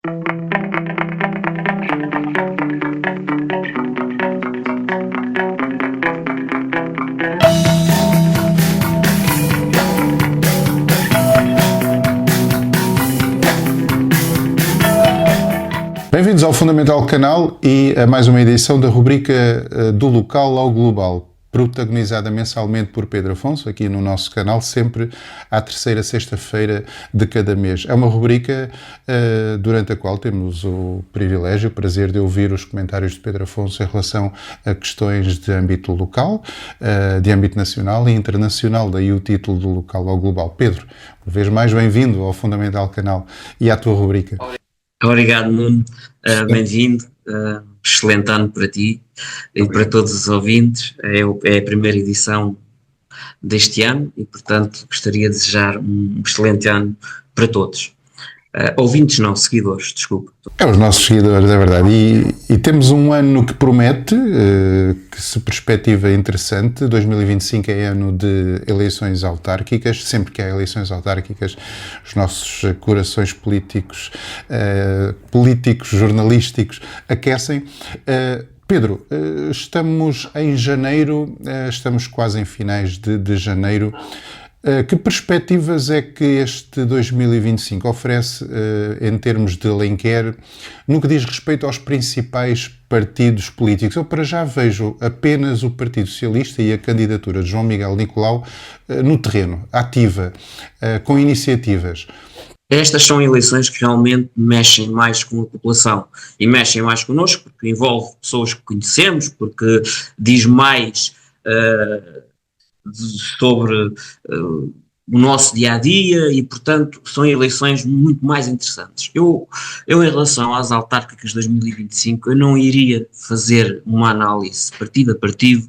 Bem-vindos ao Fundamental Canal e a mais uma edição da rubrica Do Local ao Global, protagonizada mensalmente por Pedro Afonso, aqui no nosso canal, sempre à terceira sexta-feira de cada mês. É uma rubrica durante a qual temos o privilégio, o prazer de ouvir os comentários de Pedro Afonso em relação a questões de âmbito local, de âmbito nacional e internacional, daí o título Do Local ao Global. Pedro, uma vez mais bem-vindo ao Fundamental Canal e à tua rubrica. Obrigado, Nuno. Bem-vindo. Excelente ano para ti e para todos os ouvintes. É a primeira edição deste ano e, portanto, gostaria de desejar um excelente ano para todos. Ouvintes não, seguidores, desculpa. É os nossos seguidores, é verdade. E temos um ano que promete, que se perspectiva interessante. 2025 é ano de eleições autárquicas. Sempre que há eleições autárquicas, os nossos corações políticos, jornalísticos, aquecem. Pedro, estamos em janeiro, estamos quase em finais de janeiro. Que perspectivas é que este 2025 oferece em termos de Alenquer no que diz respeito aos principais partidos políticos? Eu para já vejo apenas o Partido Socialista e a candidatura de João Miguel Nicolau no terreno, ativa, com iniciativas. Estas são eleições que realmente mexem mais com a população e mexem mais connosco porque envolve pessoas que conhecemos, porque diz mais sobre o nosso dia-a-dia e, portanto, são eleições muito mais interessantes. Eu em relação às autárquicas de 2025, eu não iria fazer uma análise partido a partido,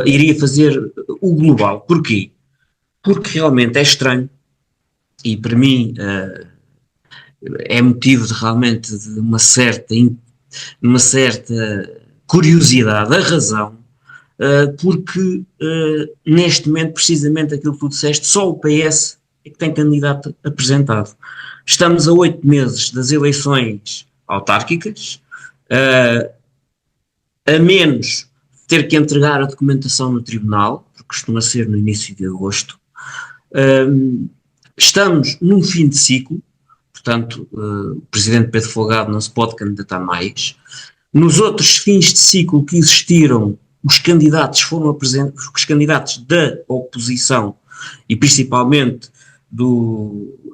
iria fazer o global. Porquê? Porque realmente é estranho e, para mim, é motivo de realmente de uma certa curiosidade, a razão, porque neste momento, precisamente aquilo que tu disseste, só o PS é que tem candidato apresentado. Estamos a 8 meses das eleições autárquicas, a menos ter que entregar a documentação no tribunal, porque costuma ser no início de agosto. Estamos num fim de ciclo, portanto, o presidente Pedro Folgado não se pode candidatar mais. Nos outros fins de ciclo que existiram, os candidatos foram apresentados, os candidatos da oposição e principalmente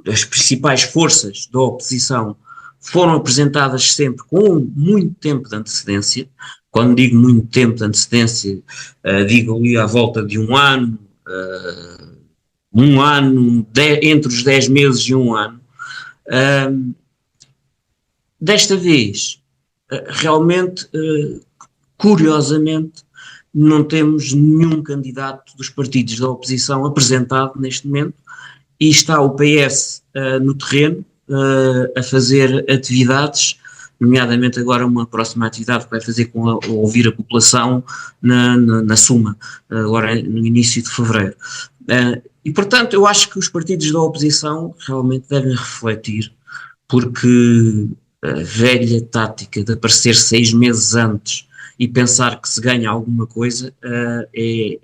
das principais forças da oposição foram apresentadas sempre com muito tempo de antecedência. Quando digo muito tempo de antecedência, digo ali à volta de um ano, entre os 10 meses e um ano. Desta vez, realmente, curiosamente, não temos nenhum candidato dos partidos da oposição apresentado neste momento e está o PS no terreno a fazer atividades, nomeadamente agora uma próxima atividade que vai fazer com ouvir a população na Suma, agora no início de fevereiro. E portanto eu acho que os partidos da oposição realmente devem refletir, porque a velha tática de aparecer 6 meses antes e pensar que se ganha alguma coisa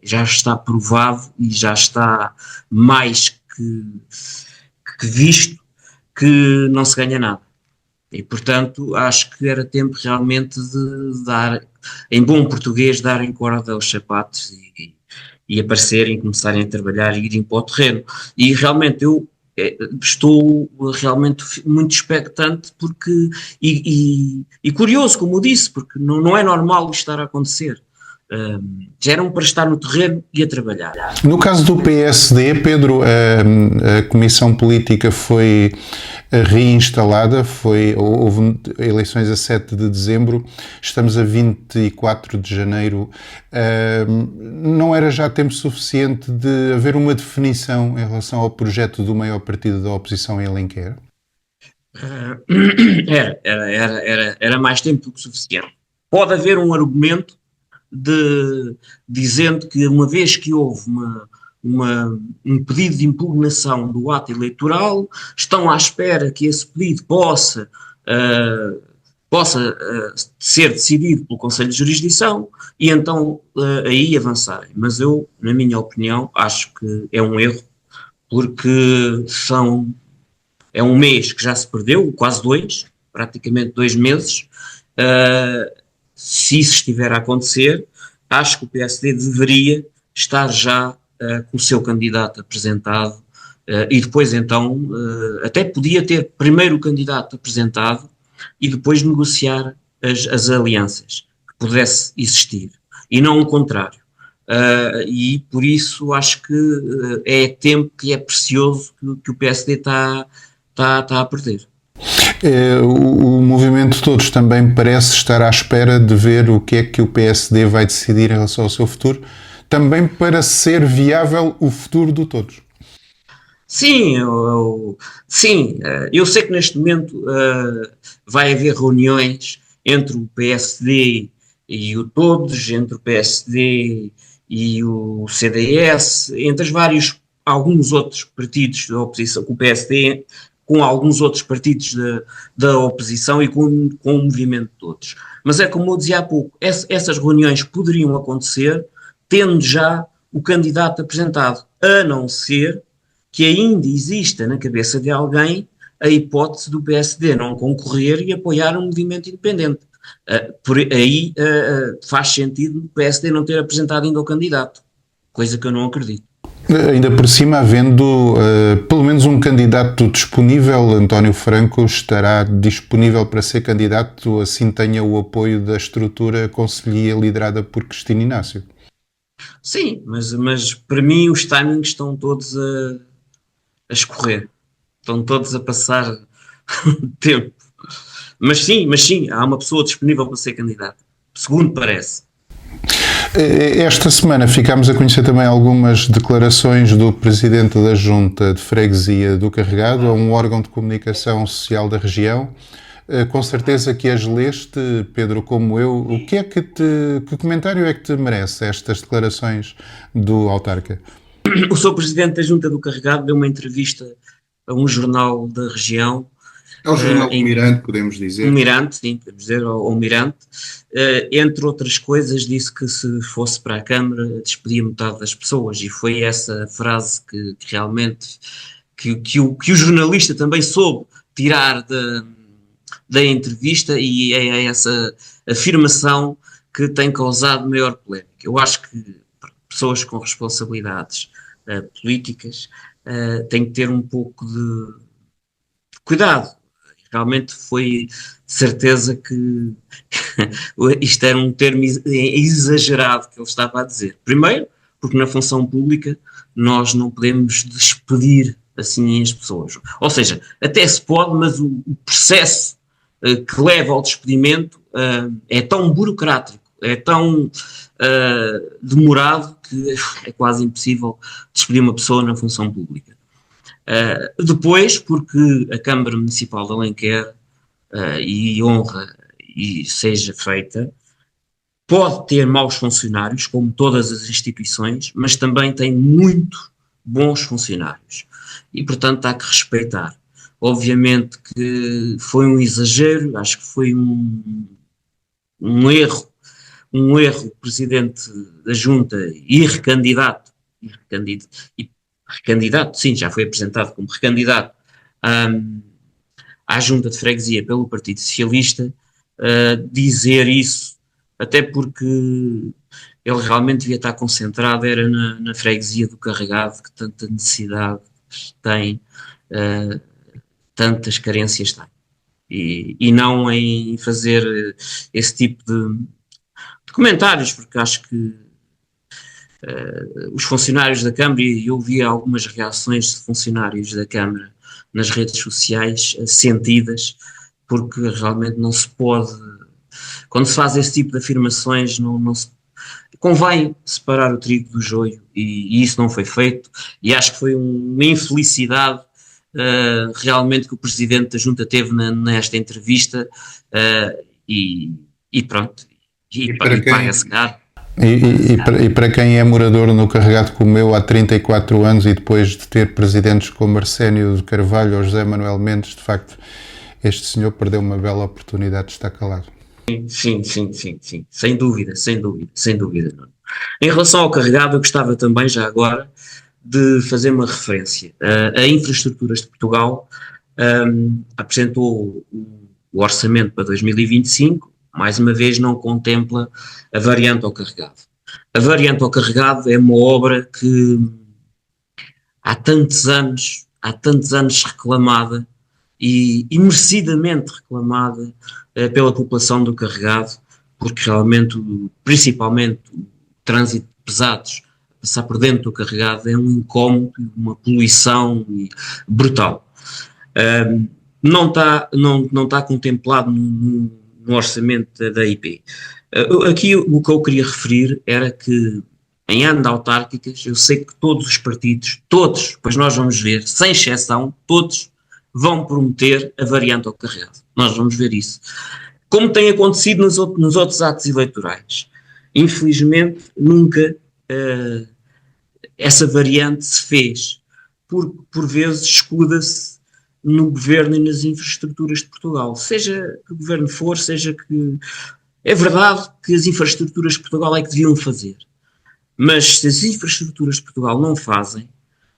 já está provado e já está mais que visto que não se ganha nada. E, portanto, acho que era tempo realmente de dar, em bom português, darem corda aos sapatos e aparecerem, começarem a trabalhar e irem para o terreno. E realmente eu estou realmente muito expectante porque, e curioso, como eu disse, porque não é normal isto estar a acontecer. Já eram para estar no terreno e a trabalhar. No caso do PSD, Pedro, a Comissão Política foi reinstalada, houve eleições a 7 de dezembro, estamos a 24 de janeiro. Não era já tempo suficiente de haver uma definição em relação ao projeto do maior partido da oposição em Alenquer? Era mais tempo do que suficiente. Pode haver um argumento dizendo que uma vez que houve um pedido de impugnação do ato eleitoral, estão à espera que esse pedido possa possa ser decidido pelo Conselho de Jurisdição e então aí avançarem. Mas eu, na minha opinião, acho que é um erro, porque é um mês que já se perdeu, quase dois, praticamente 2 meses. Se isso estiver a acontecer, acho que o PSD deveria estar já com o seu candidato apresentado e depois então até podia ter primeiro o candidato apresentado e depois negociar as alianças que pudesse existir, e não o contrário. E por isso acho que é tempo que é precioso que o PSD está a perder. O movimento todos também parece estar à espera de ver o que é que o PSD vai decidir em relação ao seu futuro, também para ser viável o futuro do todos. Sim, eu sei que neste momento vai haver reuniões entre o PSD e o Todos, entre o PSD e o CDS, entre alguns outros partidos da oposição, com o PSD, com alguns outros partidos da oposição e com o movimento de todos. Mas é como eu dizia há pouco, essas reuniões poderiam acontecer tendo já o candidato apresentado, a não ser que ainda exista na cabeça de alguém a hipótese do PSD não concorrer e apoiar um movimento independente. Por aí faz sentido o PSD não ter apresentado ainda o candidato, coisa que eu não acredito. Ainda por cima, havendo pelo menos um candidato disponível, António Franco estará disponível para ser candidato, assim tenha o apoio da estrutura conselhia liderada por Cristina Inácio. Sim, mas para mim os timings estão todos a escorrer, estão todos a passar tempo. Mas sim, há uma pessoa disponível para ser candidata, segundo parece. Esta semana ficámos a conhecer também algumas declarações do Presidente da Junta de Freguesia do Carregado, a um órgão de comunicação social da região. Com certeza que as leste, Pedro, como eu. Que comentário é que te merece estas declarações do autarca? O Sr. Presidente da Junta do Carregado deu uma entrevista a um jornal da região. É o jornal do Mirante, podemos dizer. Um Mirante, sim, podemos dizer, ou Mirante. Entre outras coisas, disse que se fosse para a Câmara despedia metade das pessoas, e foi essa frase que realmente que o jornalista também soube tirar da entrevista, e é essa afirmação que tem causado maior polémica. Eu acho que pessoas com responsabilidades políticas têm que ter um pouco de cuidado. Realmente foi de certeza que isto era um termo exagerado que ele estava a dizer. Primeiro, porque na função pública nós não podemos despedir assim as pessoas. Ou seja, até se pode, mas o processo que leva ao despedimento é tão burocrático, é tão demorado, que é quase impossível despedir uma pessoa na função pública. Depois, porque a Câmara Municipal de Alenquer, e honra e seja feita, pode ter maus funcionários, como todas as instituições, mas também tem muito bons funcionários. E, portanto, há que respeitar. Obviamente que foi um exagero, acho que foi um erro o Presidente da Junta e recandidato, sim, já foi apresentado como recandidato à Junta de Freguesia pelo Partido Socialista, dizer isso, até porque ele realmente devia estar concentrado, era na freguesia do Carregado, que tanta necessidade tem, tantas carências tem, e não em fazer esse tipo de comentários, porque acho que os funcionários da Câmara, e eu vi algumas reações de funcionários da Câmara nas redes sociais sentidas, porque realmente não se pode, quando se faz esse tipo de afirmações, não se convém separar o trigo do joio, e isso não foi feito, e acho que foi uma infelicidade realmente que o Presidente da Junta teve nesta entrevista, e pronto, e paga-se caro. E para quem é morador no Carregado como eu há 34 anos, e depois de ter presidentes como Arsénio de Carvalho ou José Manuel Mendes, de facto este senhor perdeu uma bela oportunidade de estar calado. Sim, sem dúvida. Em relação ao carregado, eu gostava também, já agora, de fazer uma referência. A Infraestruturas de Portugal apresentou o orçamento para 2025, mais uma vez não contempla a variante ao carregado. A variante ao carregado é uma obra que há tantos anos reclamada e merecidamente reclamada pela população do carregado, porque realmente, principalmente o trânsito de pesados, passar por dentro do carregado é um incómodo, uma poluição brutal. Não está contemplado no orçamento da IP. Aqui o que eu queria referir era que em ano de autárquicas, eu sei que todos os partidos, pois nós vamos ver, sem exceção, todos vão prometer a variante ao carregado. Nós vamos ver isso. Como tem acontecido nos outros atos eleitorais. Infelizmente, nunca essa variante se fez. Por vezes escuda-se no governo e nas infraestruturas de Portugal. Seja que governo for, seja que... É verdade que as infraestruturas de Portugal é que deviam fazer. Mas se as infraestruturas de Portugal não fazem,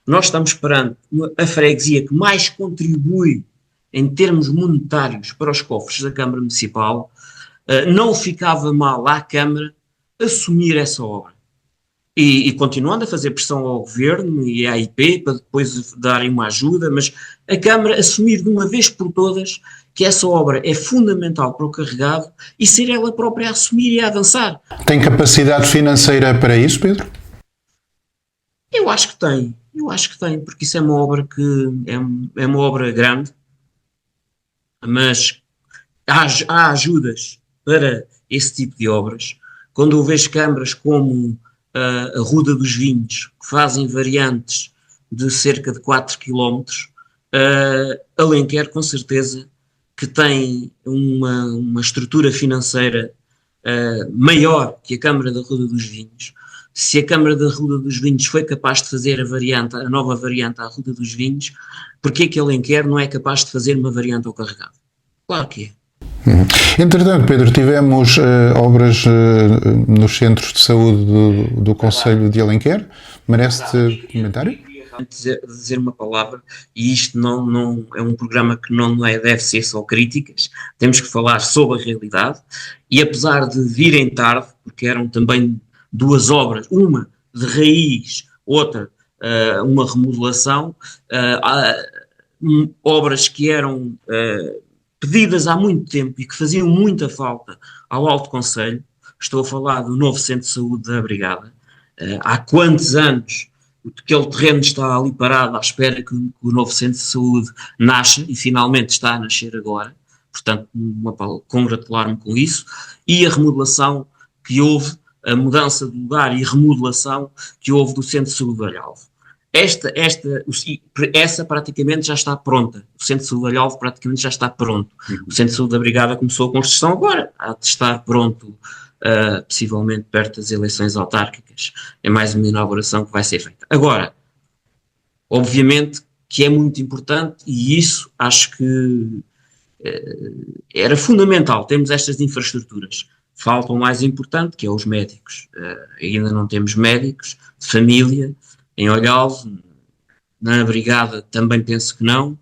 nós estamos perante a freguesia que mais contribui em termos monetários para os cofres da Câmara Municipal. Não ficava mal à Câmara assumir essa obra. E continuando a fazer pressão ao Governo e à IP para depois darem uma ajuda, mas a Câmara assumir de uma vez por todas que essa obra é fundamental para o carregado e ser ela própria a assumir e a avançar. Tem capacidade financeira para isso, Pedro? Eu acho que tem, porque isso é uma obra que é uma obra grande, mas há ajudas para esse tipo de obras. Quando eu vejo câmaras como a Ruda dos Vinhos, que fazem variantes de cerca de 4 km, Alenquer com certeza que tem uma estrutura financeira maior que a Câmara da Ruda dos Vinhos. Se a Câmara da Ruda dos Vinhos foi capaz de fazer a nova variante à Ruda dos Vinhos, porquê que Alenquer não é capaz de fazer uma variante ao carregado? Claro que é. Entretanto, Pedro, tivemos obras nos centros de saúde do Concelho de Alenquer. Merece comentário? Dizer uma palavra, e isto não é um programa que não deve ser só críticas, temos que falar sobre a realidade, e apesar de virem tarde, porque eram também duas obras, uma de raiz, outra uma remodelação, obras que eram pedidas há muito tempo e que faziam muita falta ao Alto Concelho. Estou a falar do novo Centro de Saúde da Brigada. Há quantos anos aquele terreno está ali parado à espera que o novo Centro de Saúde nasça, e finalmente está a nascer agora. Portanto, congratular-me com isso. E a remodelação que houve, a mudança de lugar e remodelação que houve do Centro de Saúde de Alhalve. Essa praticamente já está pronta. O Centro de Saúde de Alhalve praticamente já está pronto. O Centro de Saúde da Brigada começou a construção agora, há de estar pronto, possivelmente perto das eleições autárquicas. É mais uma inauguração que vai ser feita. Agora, obviamente que é muito importante, e isso acho que era fundamental, termos estas infraestruturas. Falta o mais importante, que é os médicos. Ainda não temos médicos de família em Alhalve, na Brigada também penso que não,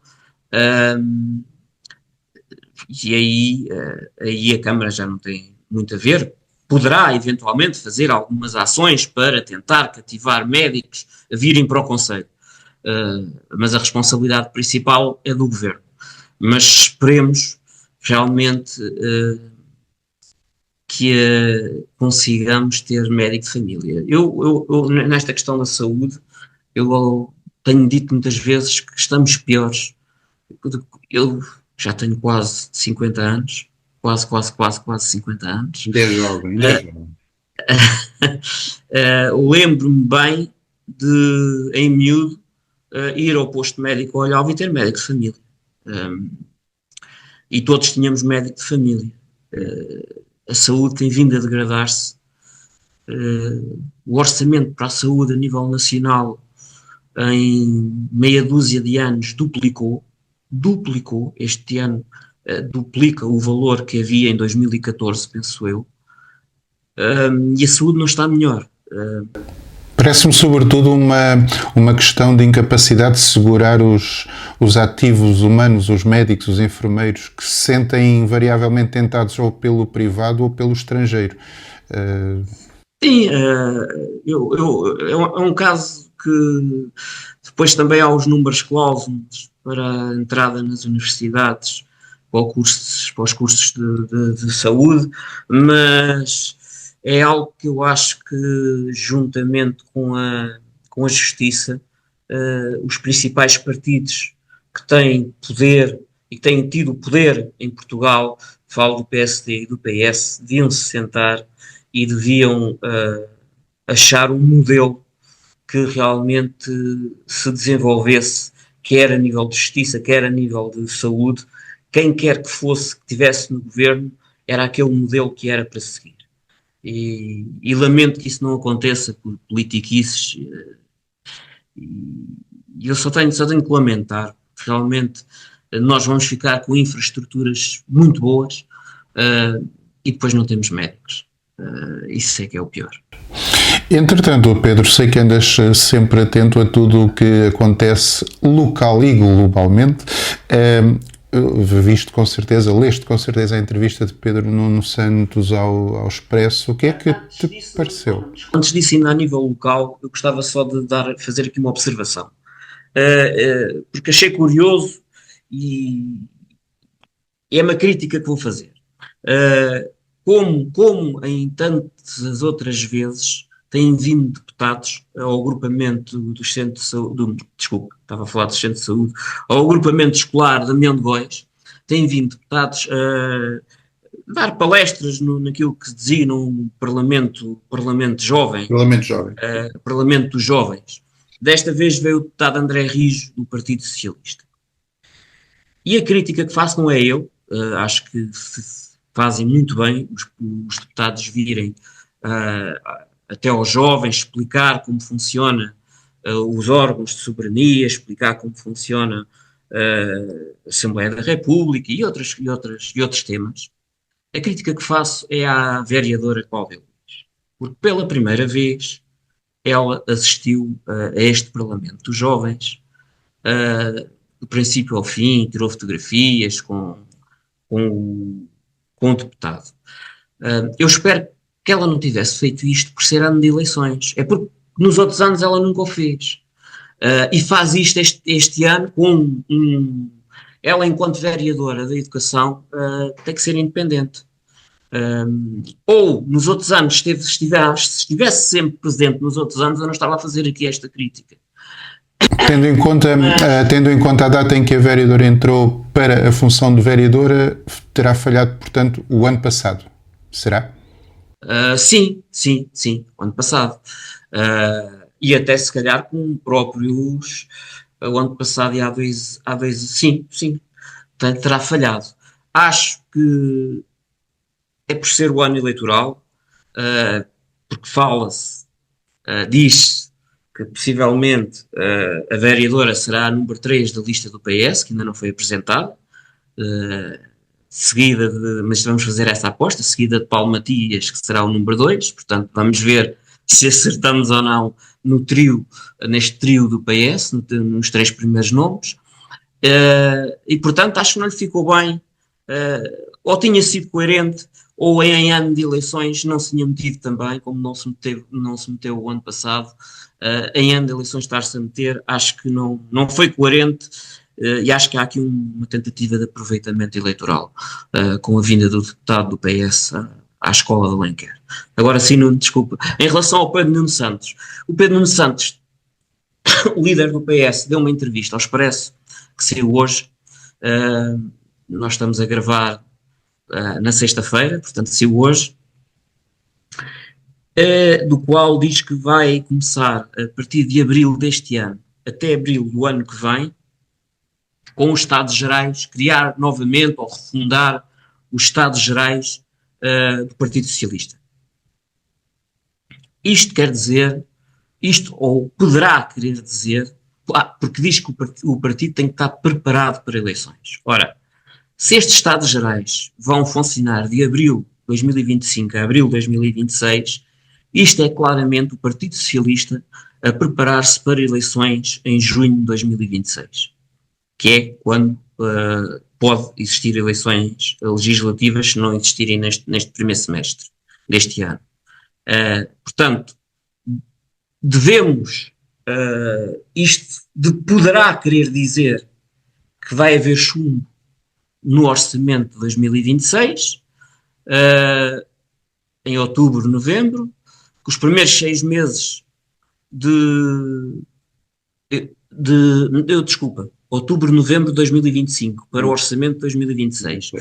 e aí a Câmara já não tem muito a ver. Poderá eventualmente fazer algumas ações para tentar cativar médicos a virem para o Concelho, mas a responsabilidade principal é do Governo. Mas esperemos realmente que consigamos ter médico de família. Eu, nesta questão da saúde, eu tenho dito muitas vezes que estamos piores. Eu já tenho quase 50 anos, quase 50 anos. Lembro-me bem de, em miúdo, ir ao posto médico a Alhalve e ter médico de família. E todos tínhamos médico de família. A saúde tem vindo a degradar-se. O orçamento para a saúde a nível nacional em meia dúzia de anos duplicou. Este ano duplica o valor que havia em 2014, penso eu, e a saúde não está melhor. Parece-me sobretudo uma questão de incapacidade de segurar os ativos humanos, os médicos, os enfermeiros, que se sentem invariavelmente tentados ou pelo privado ou pelo estrangeiro. Sim, é um caso que depois também há os números clausos para a entrada nas universidades, para os cursos de saúde, mas é algo que eu acho que, juntamente com a justiça, os principais partidos que têm poder e que têm tido poder em Portugal, falo do PSD e do PS, deviam se sentar e deviam achar um modelo que realmente se desenvolvesse, quer a nível de justiça, quer a nível de saúde. Quem quer que fosse que estivesse no governo, era aquele modelo que era para seguir. E lamento que isso não aconteça por politiquices, e eu só tenho que lamentar. Realmente nós vamos ficar com infraestruturas muito boas, e depois não temos médicos. Isso é que é o pior. Entretanto, Pedro, sei que andas sempre atento a tudo o que acontece local e globalmente. Viste com certeza, leste com certeza a entrevista de Pedro Nuno Santos ao Expresso. O que é que te pareceu? Antes disso, ainda a nível local, eu gostava só de fazer aqui uma observação. Porque achei curioso e é uma crítica que vou fazer. Como em tantas outras vezes têm vindo deputados ao agrupamento dos centros de saúde, desculpa, estava a falar dos centros de saúde, ao agrupamento escolar de Amião de Góis, têm vindo deputados a dar palestras naquilo que se designa um parlamento jovem. Parlamento jovem. Parlamento dos jovens. Desta vez veio o deputado André Rijo, do Partido Socialista. E a crítica que faço não é eu, acho que fazem muito bem os deputados virem até aos jovens explicar como funciona os órgãos de soberania, explicar como funciona a Assembleia da República e outros temas. A crítica que faço é à vereadora Cláudia Luís, porque pela primeira vez ela assistiu a este Parlamento dos Jovens, do princípio ao fim, tirou fotografias com o deputado. Eu espero que ela não tivesse feito isto por ser ano de eleições. É porque nos outros anos ela nunca o fez. E faz isto este ano com ela, enquanto vereadora da Educação, tem que ser independente. Ou nos outros anos, se estivesse sempre presente nos outros anos, eu não estava a fazer aqui esta crítica. Tendo em conta a data em que a vereadora entrou para a função de vereadora, terá falhado, portanto, o ano passado, será? Sim, o ano passado. E até se calhar com próprios, o ano passado e há dois sim, portanto, terá falhado. Acho que é por ser o ano eleitoral, porque diz-se que possivelmente a vereadora será a número 3 da lista do PS, que ainda não foi apresentada, seguida mas vamos fazer essa aposta, seguida de Paulo Matias, que será o número 2, portanto vamos ver se acertamos ou não neste trio do PS, nos 3 primeiros nomes, e portanto acho que não lhe ficou bem, ou tinha sido coerente, ou em ano de eleições não se tinha metido também, como não se meteu o ano passado, em ano de eleições estar-se a meter, acho que não foi coerente, e acho que há aqui uma tentativa de aproveitamento eleitoral, com a vinda do deputado do PS à escola de Alenquer. Agora sim, desculpa. Em relação ao Pedro Nuno Santos, o Pedro Nuno Santos, o líder do PS, deu uma entrevista ao Expresso, que saiu hoje, nós estamos a gravar na sexta-feira, portanto saiu hoje, do qual diz que vai começar a partir de abril deste ano até abril do ano que vem, com os Estados Gerais, criar novamente ou refundar os Estados Gerais do Partido Socialista. Isto quer dizer, ou poderá querer dizer, porque diz que o partido tem que estar preparado para eleições. Ora, Se estes Estados Gerais vão funcionar de abril de 2025 a abril de 2026, isto é claramente o Partido Socialista a preparar-se para eleições em junho de 2026, que é quando pode existir eleições legislativas se não existirem neste primeiro semestre deste ano. Portanto, devemos, isto poderá querer dizer que vai haver chumbo no orçamento de 2026, em outubro, novembro, que os primeiros 6 meses outubro, novembro de 2025 para o orçamento de 2026,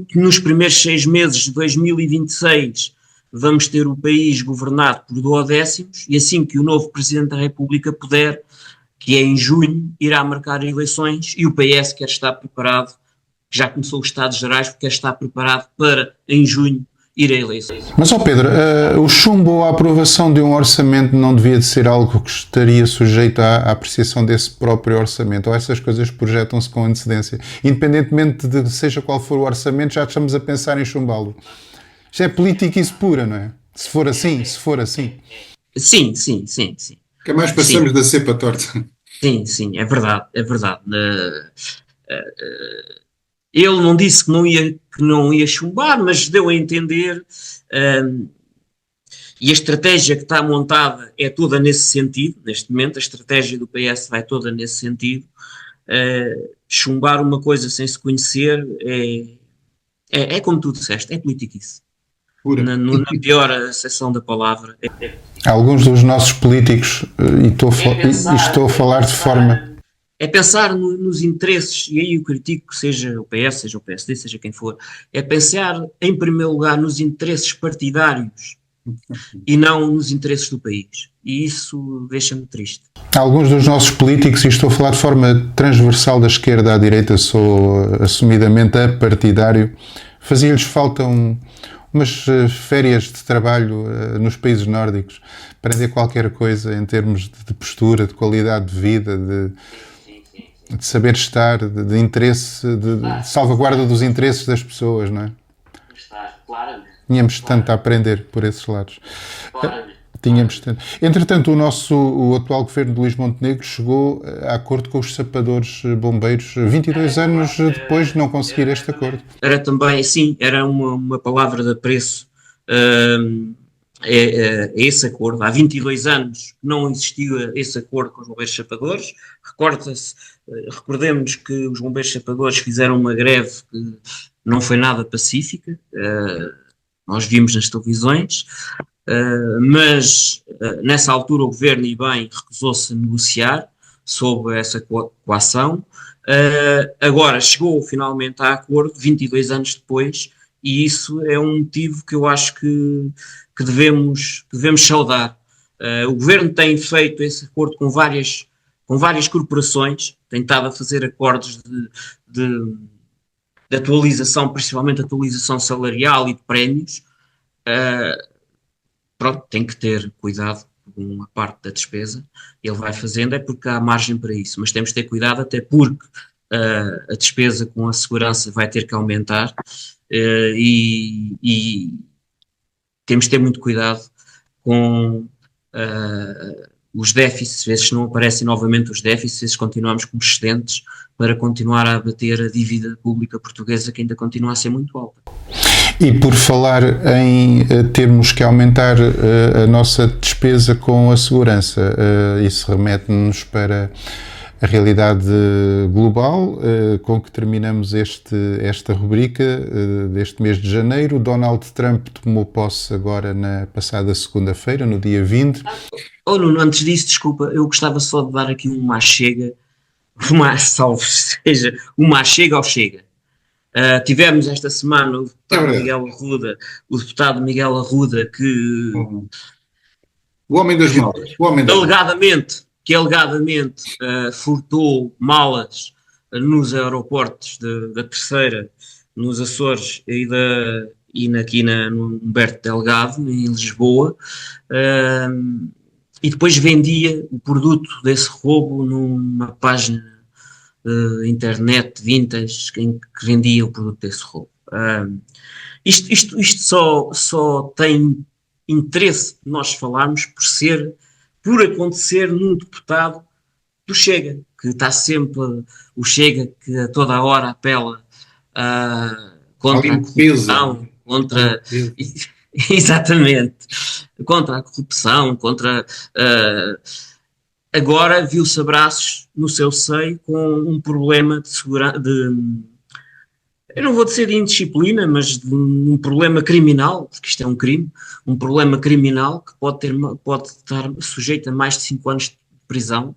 que nos primeiros 6 meses de 2026 vamos ter o país governado por duodécimos e assim que o novo Presidente da República puder, que é em junho, irá marcar eleições e o PS quer estar preparado, já começou os Estados Gerais, porque quer estar preparado para, em junho, ir a eleições. Mas, Pedro, o chumbo ou a aprovação de um orçamento não devia de ser algo que estaria sujeito à apreciação desse próprio orçamento, ou essas coisas projetam-se com antecedência? Independentemente de seja qual for o orçamento, já estamos a pensar em chumbá-lo. Isto é política isso pura, não é? Se for assim. Sim. Que mais passamos da cepa torta. Sim, é verdade. Ele não disse que não ia chumbar, mas deu a entender, e a estratégia que está montada é toda nesse sentido, neste momento, a estratégia do PS vai toda nesse sentido. Chumbar uma coisa sem se conhecer é como tu disseste, é politiquice. Na pior acessão da palavra. Alguns dos nossos políticos, e estou a falar de forma... É pensar nos interesses, e aí eu critico, seja o PS, seja o PSD, seja quem for, é pensar em primeiro lugar nos interesses partidários e não nos interesses do país. E isso deixa-me triste. Alguns dos nossos políticos, e estou a falar de forma transversal da esquerda à direita, sou assumidamente apartidário, fazia-lhes falta umas férias de trabalho nos países nórdicos, aprender qualquer coisa em termos de postura, de qualidade de vida, de saber estar, de interesse, de salvaguarda dos interesses das pessoas, não é? Tínhamos tanto a aprender por esses lados. Tínhamos tanto. Entretanto, o atual governo de Luís Montenegro chegou a acordo com os sapadores bombeiros 22 anos depois de não conseguir este acordo. Era também, sim, era uma palavra de apreço esse acordo. Há 22 anos não existia esse acordo com os bombeiros sapadores. Recordemos que os bombeiros sapadores fizeram uma greve que não foi nada pacífica, nós vimos nas televisões, mas nessa altura o governo, e bem, recusou-se a negociar sobre essa coação. Agora chegou finalmente a acordo, 22 anos depois, e isso é um motivo que eu acho que devemos saudar. O governo tem feito esse acordo com várias corporações, tem estado a fazer acordos de atualização, principalmente atualização salarial e de prémios. Tem que ter cuidado com uma parte da despesa. Ele vai fazendo, é porque há margem para isso, mas temos de ter cuidado, até porque a despesa com a segurança vai ter que aumentar, e temos de ter muito cuidado com os déficits, vezes não aparecem novamente os déficits, vezes continuamos com excedentes para continuar a abater a dívida pública portuguesa, que ainda continua a ser muito alta. E por falar em termos que aumentar a nossa despesa com a segurança, isso remete-nos para a realidade global, com que terminamos esta rubrica deste mês de janeiro. Donald Trump tomou posse agora na passada segunda-feira, no dia 20. Oh, Nuno, antes disso, desculpa, eu gostava só de dar aqui uma chega, uma chega ao chega. Tivemos esta semana o deputado Miguel Arruda, que o homem das malas, alegadamente furtou malas nos aeroportos da Terceira, nos Açores e aqui no Humberto Delgado, em Lisboa, e depois vendia o produto desse roubo numa página internet vintage em que vendia o produto desse roubo. Isto só tem interesse de nós falarmos por acontecer num deputado do Chega, que está sempre, o Chega que a toda a hora apela contra a corrupção, exatamente, contra a corrupção, agora viu-se a braços no seu seio com um problema de segurança, eu não vou dizer de indisciplina, mas de um problema criminal, porque isto é um crime, um problema criminal que pode estar sujeito a mais de 5 anos de prisão,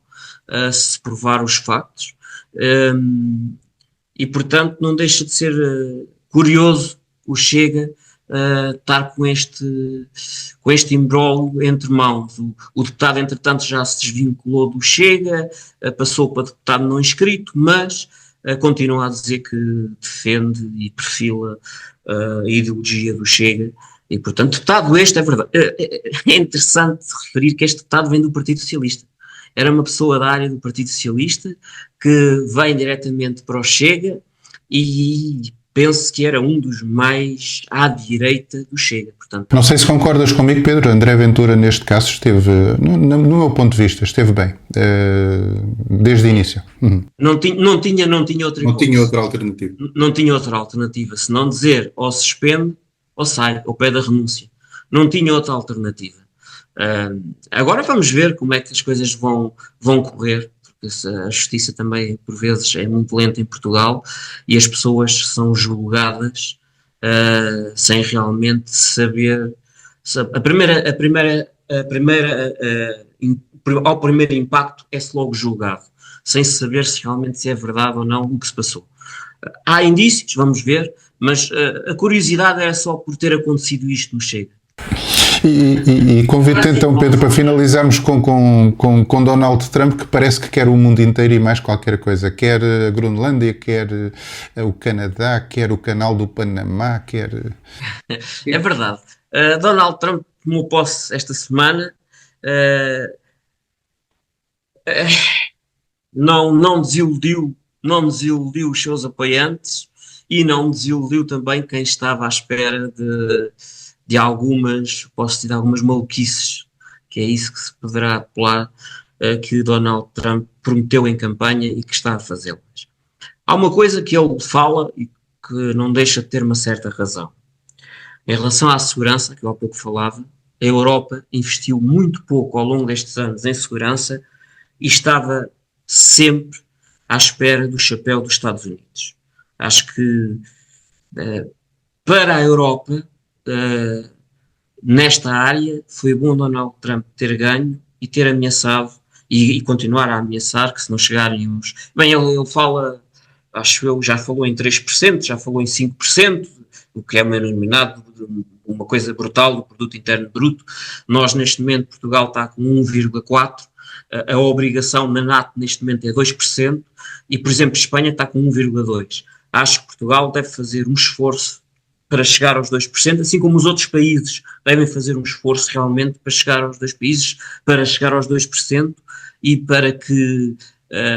se provar os factos. E, portanto, não deixa de ser curioso o Chega estar com este imbróglio entre mãos. O deputado, entretanto, já se desvinculou do Chega, passou para deputado não inscrito, mas continua a dizer que defende e perfila a ideologia do Chega. E, portanto, deputado este, é verdade. É interessante referir que este deputado vem do Partido Socialista. Era uma pessoa da área do Partido Socialista que vem diretamente para o Chega e penso que era um dos mais à direita do Chega. Portanto, não sei se concordas comigo, Pedro. André Ventura, neste caso, esteve, no meu ponto de vista, esteve bem, desde o início. Não tinha outra alternativa. Não tinha outra alternativa, senão dizer ou se suspende ou sai, ou pede a renúncia. Não tinha outra alternativa. Agora vamos ver como é que as coisas vão correr, porque a justiça também, por vezes, é muito lenta em Portugal e as pessoas são julgadas sem realmente saber. Ao primeiro impacto é-se logo julgado, sem saber se realmente é verdade ou não o que se passou. Há indícios, vamos ver, mas a curiosidade era só por ter acontecido isto no Chega. E convido-te então, Pedro, para finalizarmos com Donald Trump, que parece que quer o mundo inteiro e mais qualquer coisa. Quer a Groenlândia, quer o Canadá, quer o canal do Panamá, quer... É verdade. Donald Trump tomou posse esta semana. Não desiludiu os seus apoiantes e não desiludiu também quem estava à espera de algumas maluquices, que é isso que se poderá apelar, que Donald Trump prometeu em campanha e que está a fazê-las. Há uma coisa que ele fala e que não deixa de ter uma certa razão. Em relação à segurança, que eu há pouco falava, a Europa investiu muito pouco ao longo destes anos em segurança e estava sempre à espera do chapéu dos Estados Unidos. Acho que para a Europa, nesta área, foi bom Donald Trump ter ganho e ter ameaçado e continuar a ameaçar que se não chegarem os... Bem, ele fala, acho eu, já falou em 3%, já falou em 5%, o que é uma enormidade, uma coisa brutal do produto interno bruto. Nós, neste momento, Portugal está com 1,4%, a obrigação na NATO neste momento é 2%, e, por exemplo, Espanha está com 1,2%. Acho que Portugal deve fazer um esforço para chegar aos 2%, assim como os outros países devem fazer um esforço realmente para chegar aos 2% e para que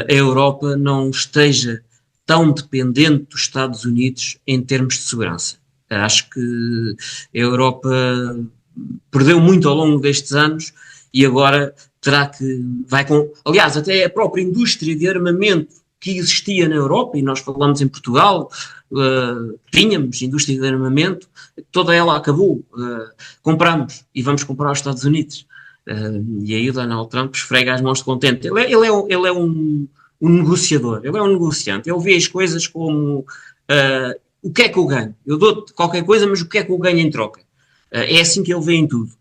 a Europa não esteja tão dependente dos Estados Unidos em termos de segurança. Acho que a Europa perdeu muito ao longo destes anos e agora aliás, até a própria indústria de armamento que existia na Europa, e nós falamos em Portugal, tínhamos indústria de armamento, toda ela acabou, compramos e vamos comprar aos Estados Unidos. E aí o Donald Trump esfrega as mãos de contente. Ele é um negociador, ele é um negociante, ele vê as coisas como o que é que eu ganho? Eu dou-te qualquer coisa, mas o que é que eu ganho em troca? É assim que ele vê em tudo.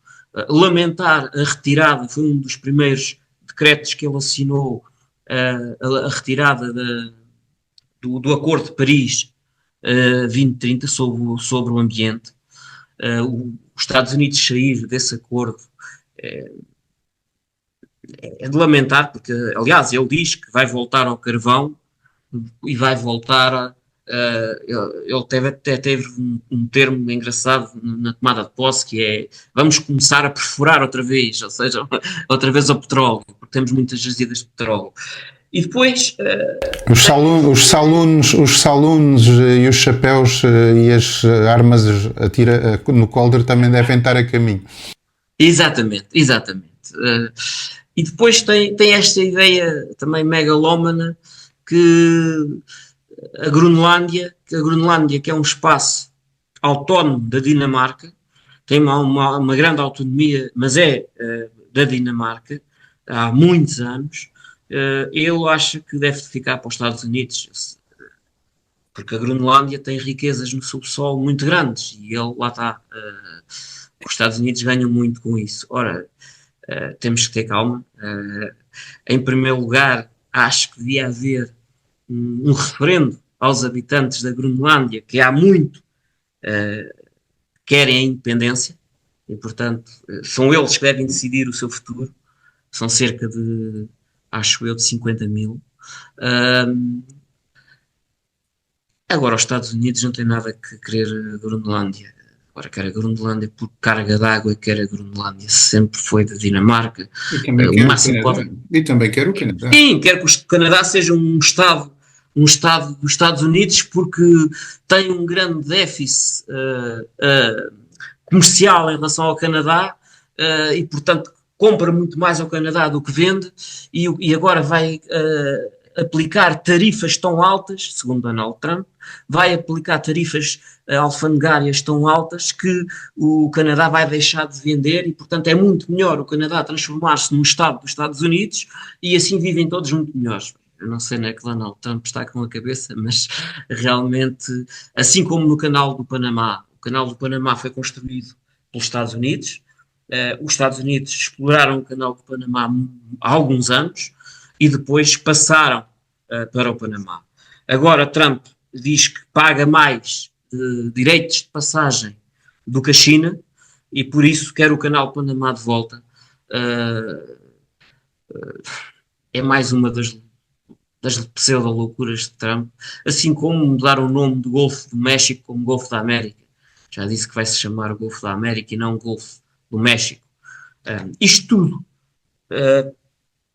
Lamentar a retirada, foi um dos primeiros decretos que ele assinou, a retirada do Acordo de Paris 2030 sobre o ambiente. Os Estados Unidos sair desse acordo é de lamentar, porque, aliás, ele diz que vai voltar ao carvão e vai voltar ele até teve um termo engraçado na tomada de posse, que é: vamos começar a perfurar outra vez, ou seja, outra vez ao petróleo, porque temos muitas jazidas de petróleo. E depois... Os saloons e os chapéus e as armas no Calder também devem estar a caminho. Exatamente. E depois tem esta ideia também megalómana que a Groenlândia, que é um espaço autónomo da Dinamarca, tem uma grande autonomia, mas é da Dinamarca, há muitos anos. Ele acha que deve ficar para os Estados Unidos, porque a Groenlândia tem riquezas no subsolo muito grandes, e ele lá está. Os Estados Unidos ganham muito com isso. Ora, temos que ter calma. Em primeiro lugar, acho que devia haver um referendo aos habitantes da Groenlândia, que há muito querem a independência, e portanto são eles que devem decidir o seu futuro. São cerca de, acho eu, de 50 mil. Agora os Estados Unidos não têm nada que querer a Groenlândia. Agora quer a Groenlândia por carga d'água, quer a Groenlândia sempre foi da Dinamarca. E também quer o Canadá. Sim, quer que o Canadá seja um Estado dos Estados Unidos, porque tem um grande déficit comercial em relação ao Canadá, e portanto compra muito mais ao Canadá do que vende, e agora vai aplicar tarifas tão altas, segundo Donald Trump, vai aplicar tarifas alfandegárias tão altas que o Canadá vai deixar de vender, e portanto é muito melhor o Canadá transformar-se num Estado dos Estados Unidos, e assim vivem todos muito melhores. Eu não sei onde é que Donald Trump está com a cabeça, mas realmente, assim como no Canal do Panamá, o Canal do Panamá foi construído pelos Estados Unidos. Os Estados Unidos exploraram o Canal do Panamá há alguns anos e depois passaram para o Panamá. Agora Trump diz que paga mais de direitos de passagem do que a China, e por isso quer o Canal do Panamá de volta. É mais uma das pseudo-loucuras de Trump, assim como mudar o nome do Golfo do México como Golfo da América. Já disse que vai se chamar o Golfo da América e não o Golfo do México. Isto tudo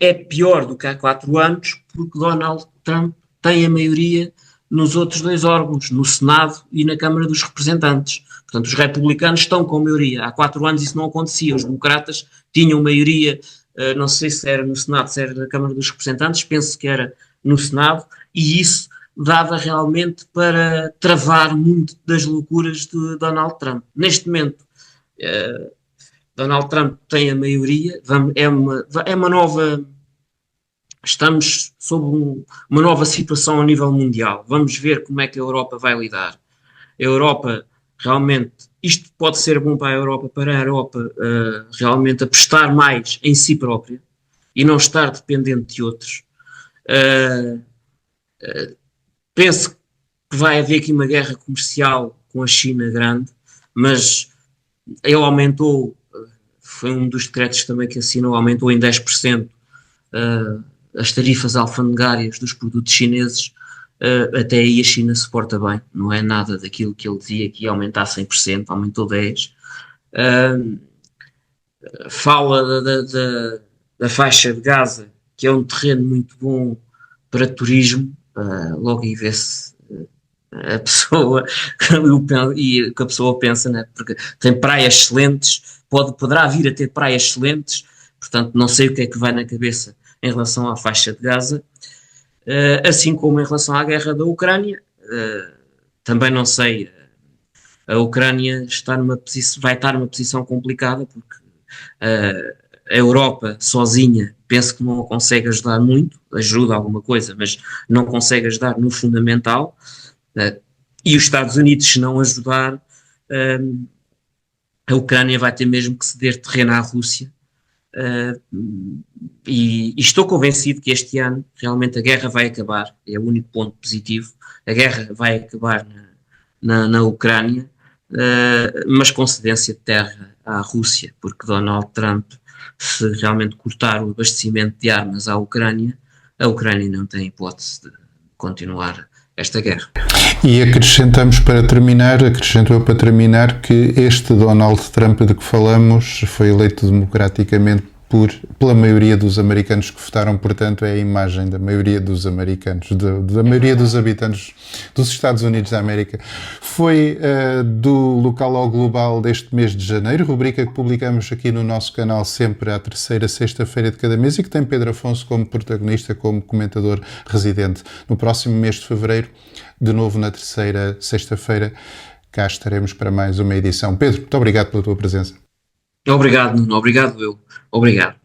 é pior do que há 4 anos, porque Donald Trump tem a maioria nos outros 2 órgãos, no Senado e na Câmara dos Representantes. Portanto, os republicanos estão com maioria. Há 4 anos isso não acontecia. Os democratas tinham maioria, não sei se era no Senado, se era na Câmara dos Representantes, penso que era no Senado, e isso dava realmente para travar muito das loucuras de Donald Trump. Neste momento, Donald Trump tem a maioria, é uma nova... Estamos sob uma nova situação a nível mundial. Vamos ver como é que a Europa vai lidar. A Europa, realmente, isto pode ser bom para a Europa realmente apostar mais em si própria e não estar dependente de outros. Penso que vai haver aqui uma guerra comercial com a China grande, mas ele aumentou, foi um dos decretos também que assinou, aumentou em 10% as tarifas alfandegárias dos produtos chineses. Até aí a China se porta bem, não é nada daquilo que ele dizia que ia aumentar 100%, aumentou 10%. Fala da faixa de Gaza, que é um terreno muito bom para turismo. Logo aí vê-se a pessoa e que a pessoa pensa, né? Porque tem praias excelentes, poderá vir a ter praias excelentes, portanto não sei o que é que vai na cabeça em relação à faixa de Gaza, assim como em relação à guerra da Ucrânia. Também não sei, a Ucrânia vai estar numa posição complicada, porque a Europa sozinha penso que não consegue ajudar muito, ajuda alguma coisa, mas não consegue ajudar no fundamental, e os Estados Unidos, se não ajudar, a Ucrânia vai ter mesmo que ceder terreno à Rússia, e estou convencido que este ano realmente a guerra vai acabar, é o único ponto positivo, a guerra vai acabar na Ucrânia, mas com cedência de terra à Rússia, porque Donald Trump, se realmente cortar o abastecimento de armas à Ucrânia, a Ucrânia não tem hipótese de continuar esta guerra. E acrescento para terminar que este Donald Trump de que falamos foi eleito democraticamente pela maioria dos americanos que votaram, portanto é a imagem da maioria dos americanos, da maioria dos habitantes dos Estados Unidos da América. Foi do local ao global deste mês de janeiro, rubrica que publicamos aqui no nosso canal sempre à terceira sexta-feira de cada mês e que tem Pedro Afonso como protagonista, como comentador residente. No próximo mês de fevereiro, de novo na terceira sexta-feira, cá estaremos para mais uma edição. Pedro, muito obrigado pela tua presença. Obrigado, Nuno. Obrigado, eu. Obrigado.